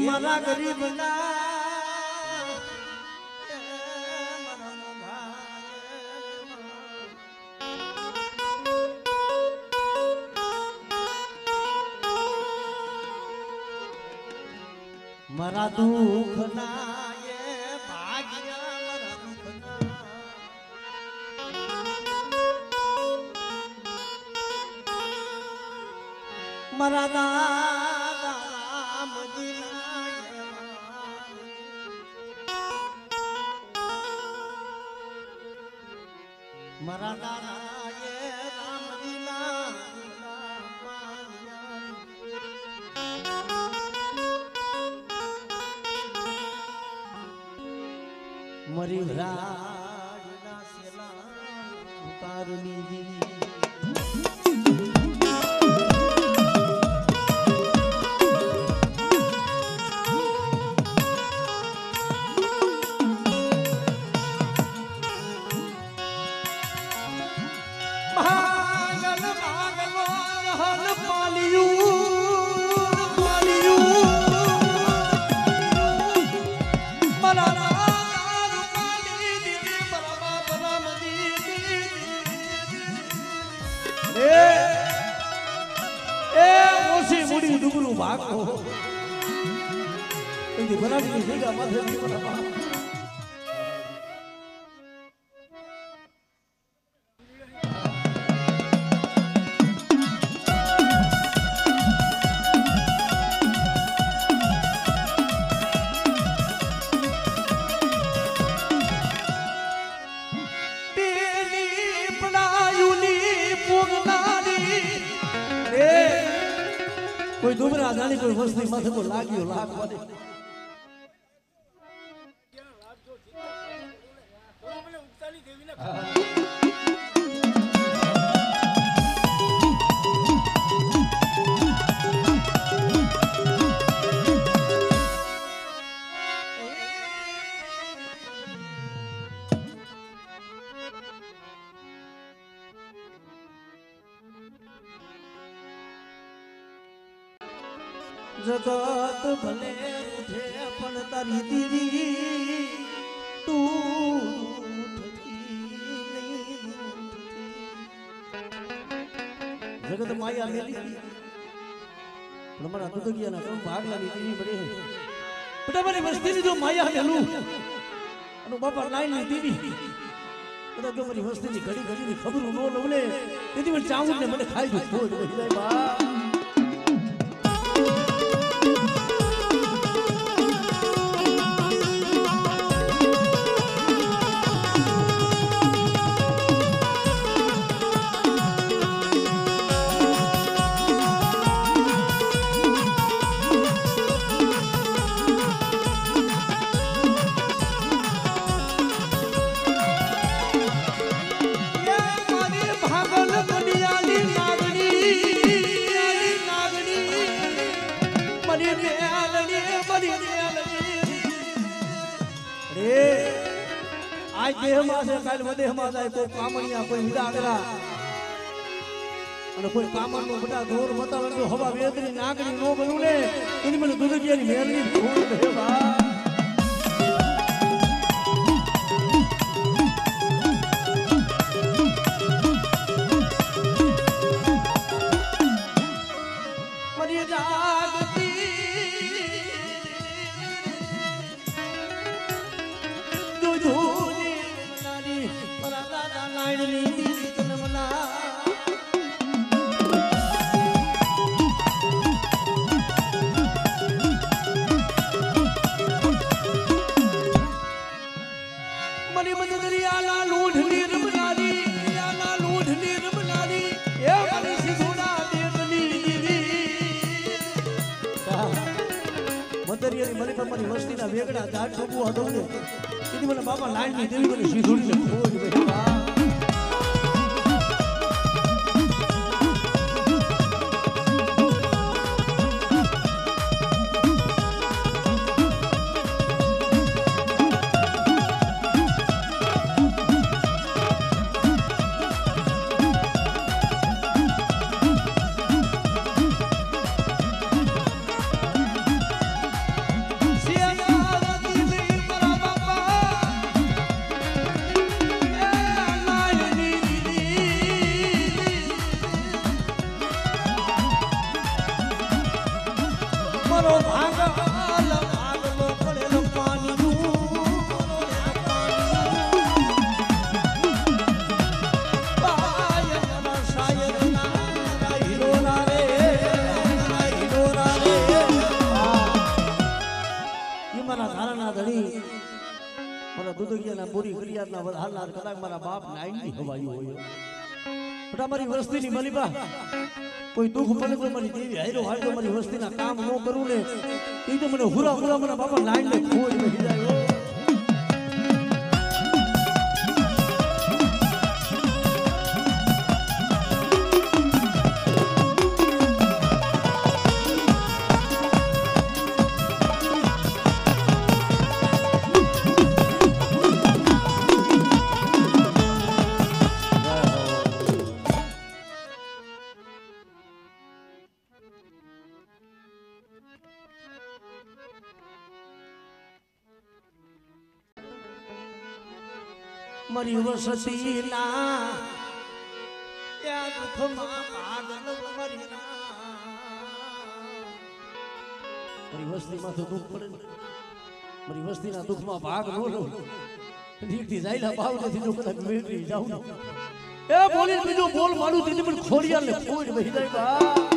મારા ગરીબ ના મારા દુઃખ ના એ ભાગ્ય મારા દુઃખ ના મારા દાદા રામજી મારા દાદા એ રામજી ના મરી રાડના સેલા ઉતાર લીધી ડુગરું ભાગો એથી બનાવી ભેગા માથે બનાવવા કોઈ ડુબરા જાણી કોઈ વસ્તી માથે તો લાગ્યો લાગવા જગત ભલે ઉઠે પણ તારી દીવી તું જગત માયા મેલી પણ મારા દુદગિયાના કર્મ ભાગલાની દીવી બને બેટા મારી વસ્તીની જો માયા મેલું અને બાપા નાઈની દીવી બધા જો મારી વસ્તીની ઘડી ઘડીની ખબર ન લઉં ને તેથી મને ચાવું ને મને ખાઈ દઉં ખોજ બા आज देहમાં છે કાલ વધેમાં જાય કોઈ કામણિયા કોઈ ઉડાગરા અને કોઈ કામણનો બધા દોર મતાવણ જો હવા વેદરી નાગરી નો બનું ને એની મને દુદગિયાની મેરની ફૂલ દેવા મરી જાગતી મારી વસ્તીના વેગડા ઝાડ છોકવું હતો ને એની મને બાપા લાઈનની દેવી મને સીધુડી ખોજ બેઠા દુદગિયાના બોરી કરિયાના હાલના કદાચ મારા બાપ નાઈની હવાયું હોય બટા મારી વસ્તીની મલીબા કોઈ દુઃખ પડે તો મારી દેવી હાયરો હાલ તો મારી વસ્તીના કામ ન કરું ને એ તો મને હુરા હુરા મારા બાપા નાઈને ખોઈ બેહી જાય મારી વસતી ના યા દુઃખમાં પાગલ મારી વસ્તીમાં તો દુઃખ પડે મારી વસ્તીના દુઃખમાં ભાગ ન લો નીકળી જાયલા ભાવ નથી તો કદાચ મેળવી જાઉં એ બોલી બીજું બોલ મારું તેથી પણ ખોડિયાને ખોડ વહી જાય બા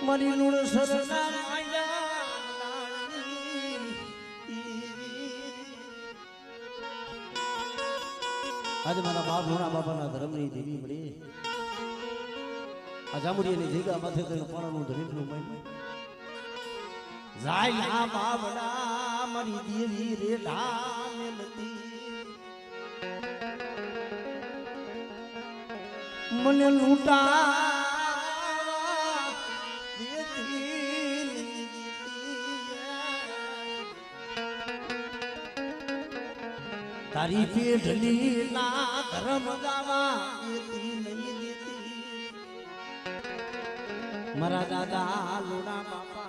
મારી નુણ સરના આજે મારા બાપ લુણા બાપાના ધર્મની દેવી મળી આ જામુડીની જગ્યા માથે તો પાણાનું ધરીનું મય જાય ના બાબડા મારી દેવી રે ધામે લતી મને લૂટા તારી પેઢલી ના ધર્મ ગાવા દેતી નહીં દેતી મારા દાદા લોડા બાપા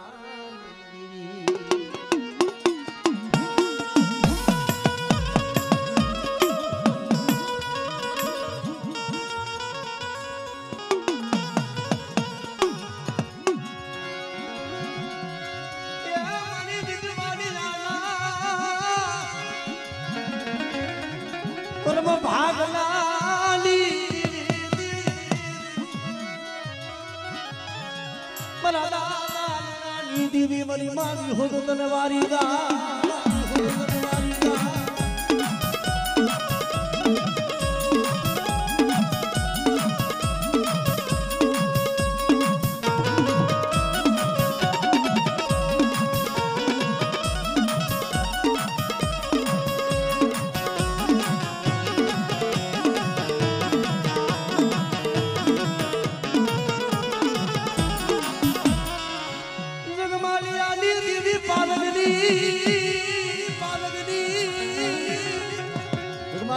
ભાગલાલી મારા દાદાની દેવી મારી મારી હો તો તને વારી ગા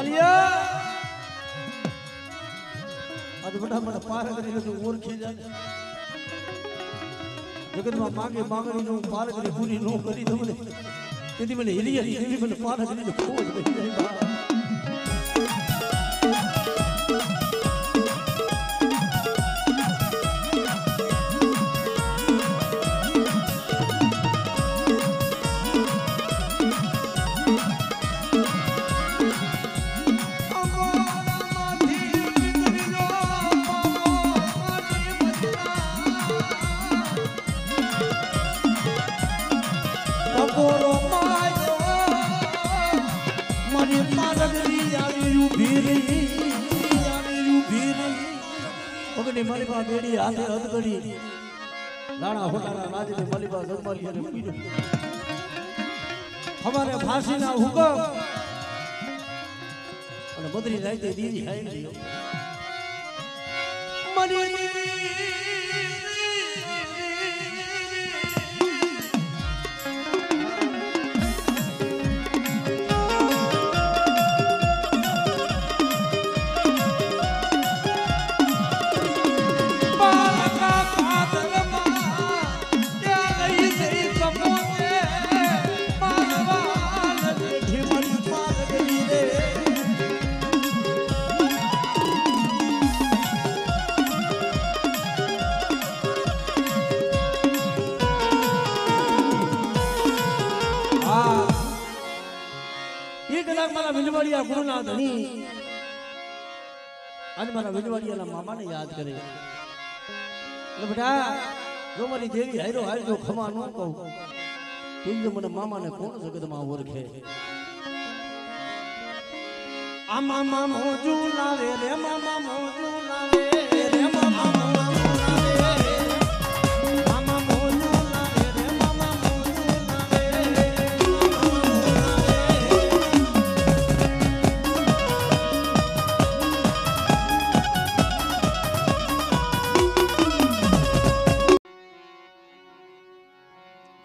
માલિયા આજ બડા મને પાર કરીને તું ઓળખી જા જગતમાં માગે માંગણી નું પાર કરી પૂરી નો કરી દઉં ને તેથી મને હિલિયા દેવી મને પાર કરીને ખોજ બની જાય મલિબા બેડી હાથે હદગડી રાણા હોટાના રાજને મલિબા જગમાલી અને પીડો હમારે ફાંસીના હુકમ અને બદરી રાતે દીદી હાઈ ગયો મની મારા વિંજવાડિયા ગુરુના ધણી અને મારા વિંજવાડિયાના મામાને યાદ કરે એટલે બેટા જો મારી દેવી હાયરો હાયરો ખમા ન કહું તું જો મને મામાને કોણ જગતમાં ઓળખે આ મામા મોજુ લાવે રે મામા મોજુ લાવે રે મામા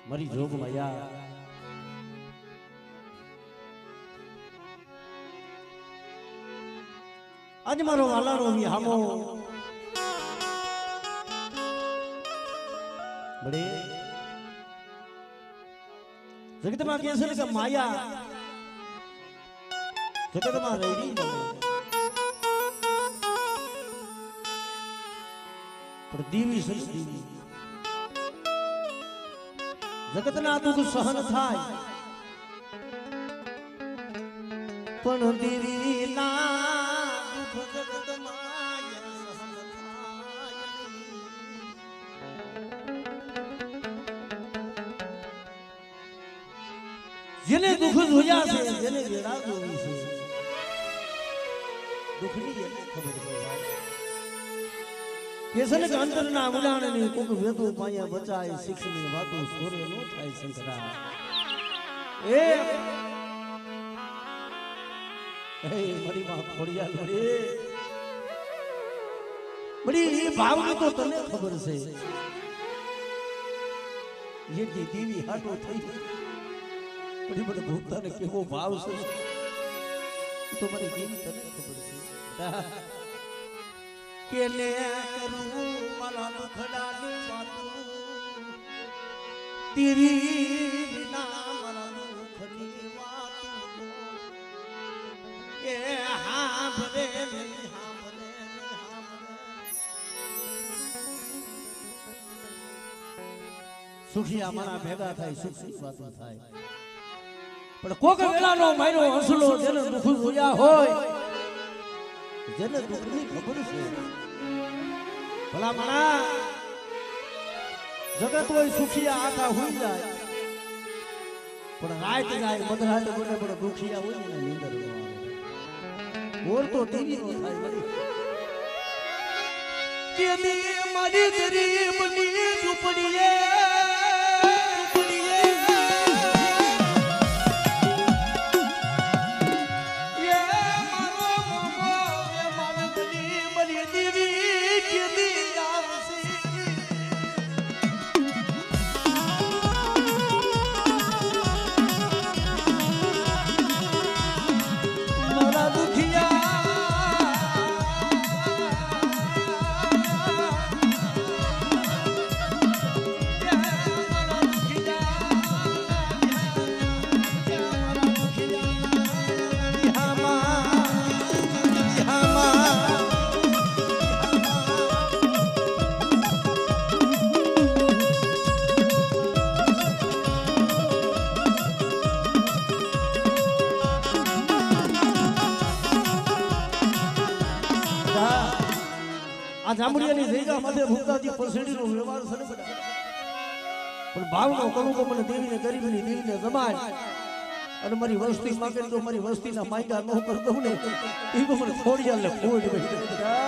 મારી જોગ માયા આજ મારો વાલારો વિહામો બડે જગતમાં કે છે કે માયા જગતમાં રહી પણ દેવી સંસ્કૃતિ જગતના દુઃખ સહન થાય પણ દેવીના દુઃખ જગતમાં સહન થાય જેને દુઃખ જોયા છે જેને વેળા જોઈ છે દુઃખની એને ખબર પડે કેસન કે અંતરના ઉડાણની કોક વેદો પાયા બચાય શિક્ષની વાતો સોરે નો થાય સંકરા એ મારી માં ખોડિયા લડે બડી ભાવની તો તને ખબર છે જેથી દેવી હાટો થઈ બડી બડી ભૂતાને કેવો ભાવ છે તો મને દેવી તને ખબર છે કે લે કરું મારા દુખડાની વાતું તેરી વિના મારા દુખની વાતું એ હાંભરે સુખિયા મારા ભેગા થાય સુખી વાતો થાય પણ કોક વેલાનો માર્યો હસલો જેને દુખ જોયા હોય જેને દુઃખની ખબર છે ભલા માણા જગત હોય સુખિયા આખા હોઈ જાય પણ રાત જાય મધરાત બને પણ દુખિયા હોય ને નીંદર ન આવે ઓર તો ટીવી નો થાય બધી કે મે મારી ગરીબની ઝૂંપડીએ જામડિયાની જગ્યા માથે ભૂખદાજી પસેડીનો વ્યવહાર સને બધા પણ ભાવનો કલુકો મને દેવીને ગરીબની દેવીને જમાય અને મારી વસ્તી માંગે તો મારી વસ્તીના માંગા ન કર દઉં ને એ તો મને થોડી હાલ ખોડ બેઠી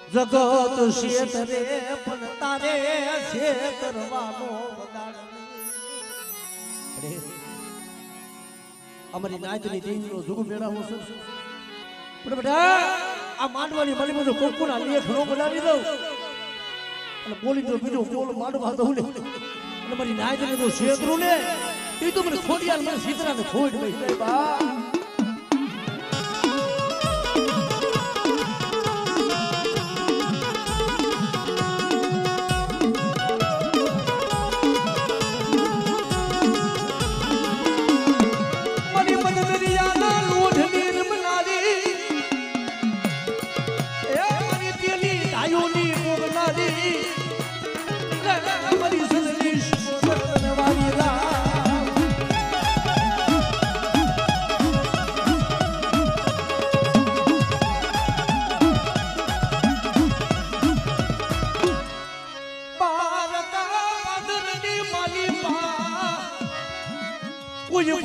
જગત શેતરે પણ તારે શેતરવાનો અમારી નાચની દેવીનો જુગ મેળાવો છે પણ બેટા આ માંડવાની મળી બધું કોકુના લેખ નો બનાવી દઉં અને બોલી જો બીજો બોલ માંડવા દઉં ને અને મારી નાચની તો શેતરું ને એ તો મને થોડી યાર મને સીતરાને ખોટ ગઈ બા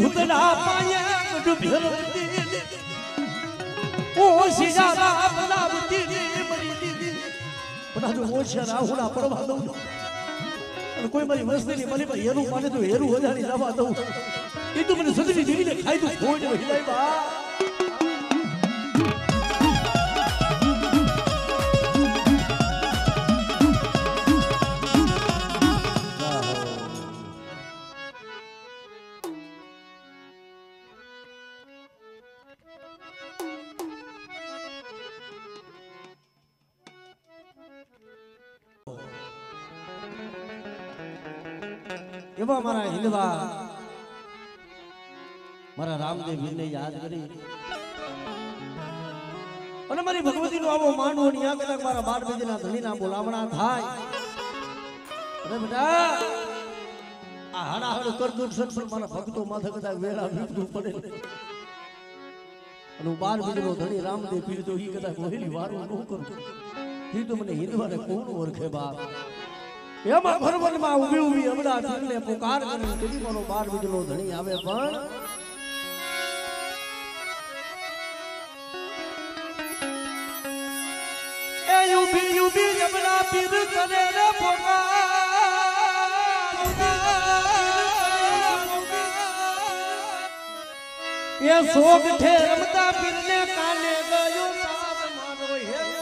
ભૂતના પાયા ડૂબ્યો ઓ સિજારા બનાવતી મરી દીદી પણ જો ઓછા રાહુડા પડવા દઉં અને કોઈ મારી વસ્તીની મળી પર હેરું માને તો હેરું વધારી જવા દઉં એ તો મને સદરી દીવીને ખાઈ દઉં ખોટ વહી જાય બા એવા મારા હિંદવા મારા રામદેવ વીરને યાદ કરી અને મારી ભગવતીનો આવો માંડવો ની આ કદાચ મારા બાળ બીજના ધણીના બોલાવણા થાય અરે બેટા આ હાડાહડ કરતું સત્સંગ મારા ભક્તો માથે કદાચ વેળા વીપતું પડે અને હું બાળ બીજનો ધણી રામદેવ પીર તો ઈ કદાચ વહેલી વારું ન કરું ઈ તો મને હિંદવાને કોણ ઓળખે બાપ એમાં ભરવનમાં ઊભી ઊભી અમડા પીરને પુકાર કરી કદી મારો બાર બીજનો ધણી આવે પણ એ ઊભી ઊભી અમડા પીર કરે રે પુકાર એ શોક ઠે રમતા પીરને કાને ગયો સાદ મારો હે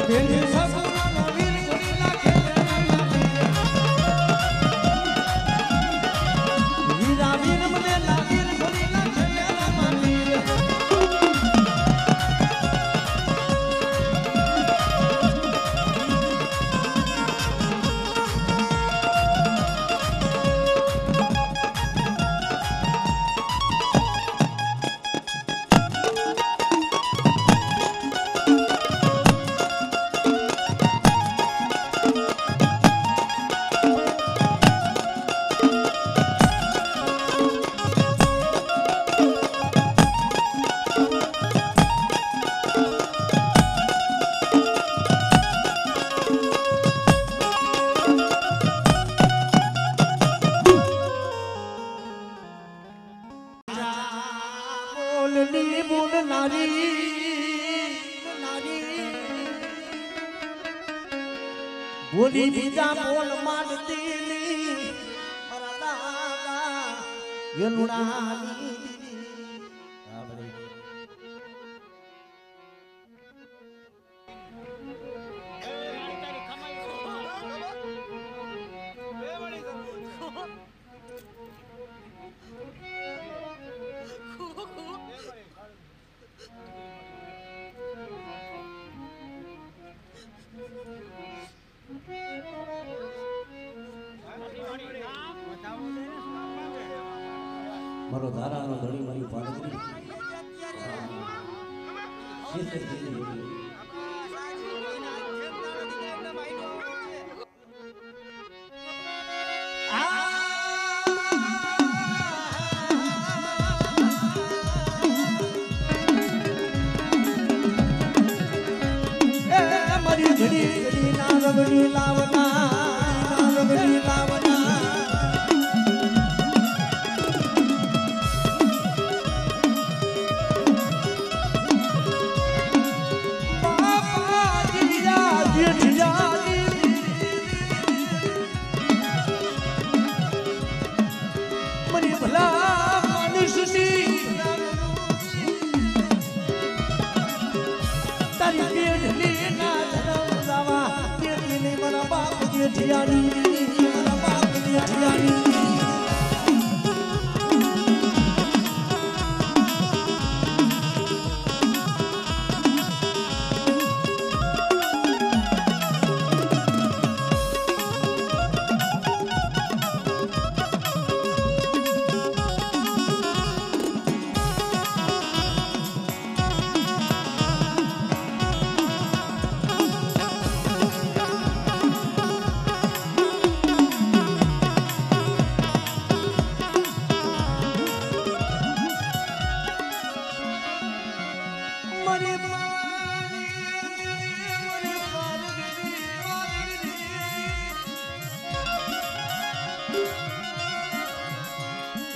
પેલી સસુરાનો વીર ગોરીલા ખેતરમાં વીરા વીર મને લાવીર ગોરીલા ખેતરમાં બોલી બીજા બોલ માંડતી મારા દાદા ગલુડાની મારો ધારાનો ધણી મારી પાલકડી મારી ઘડી ના રગડી લાવના રગડી લાવના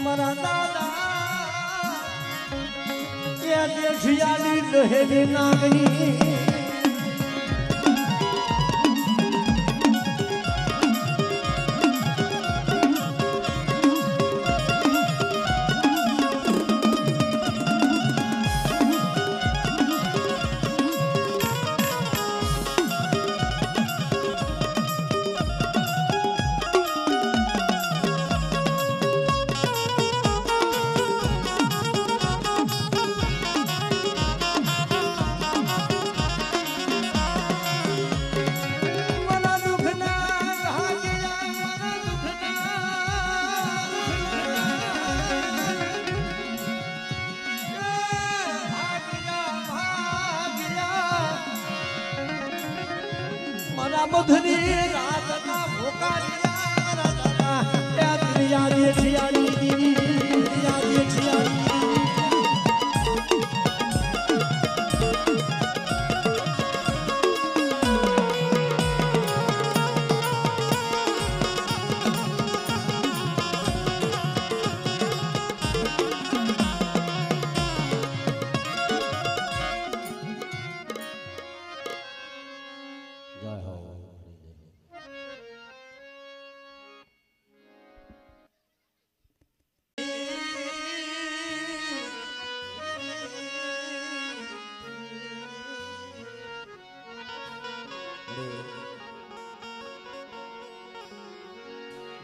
મારા દાદા એ દેશિયાની દહેલી નાગની મધની રાતના ભોકારિયા રાતના યાદી છિયાની યાદી છિયાની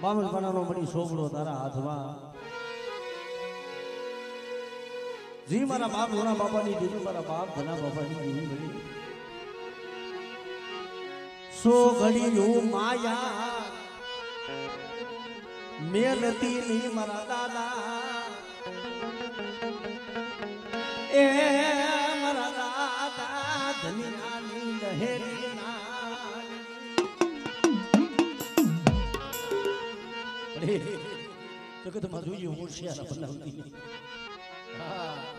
બામણ બનાનો મળી સોબડો તારા હાથમાં જી મારા બાપ ઘણા બાપાની દીદી મારા બાપ ઘણા બાપાની દીદી મળી સો ઘડીયું માયા મેલતી ની મારા દાદા એ મારા દાદા ધનિયાની લહેરી ના તો કે તમારું જોઈએ હોશિયાર બનાવતી હા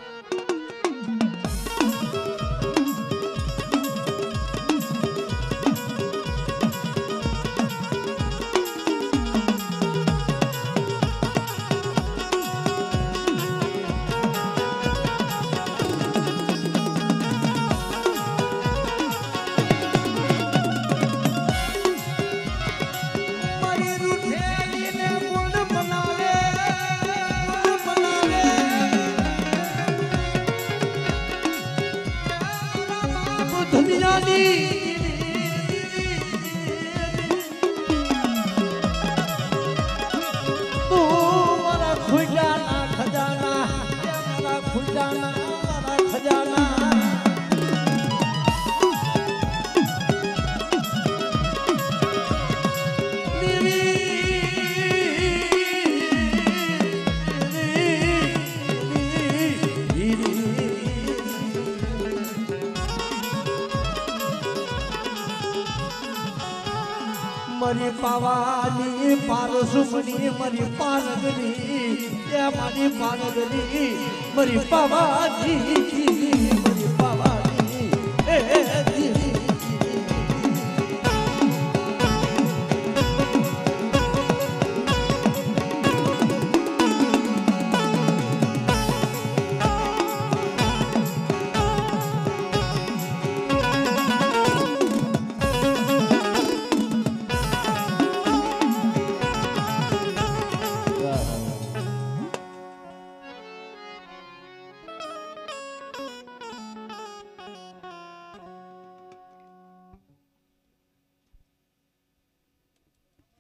मरी पावानी पारसुमनी मरी पारगनी ये मारी पारगनी मरी पावानी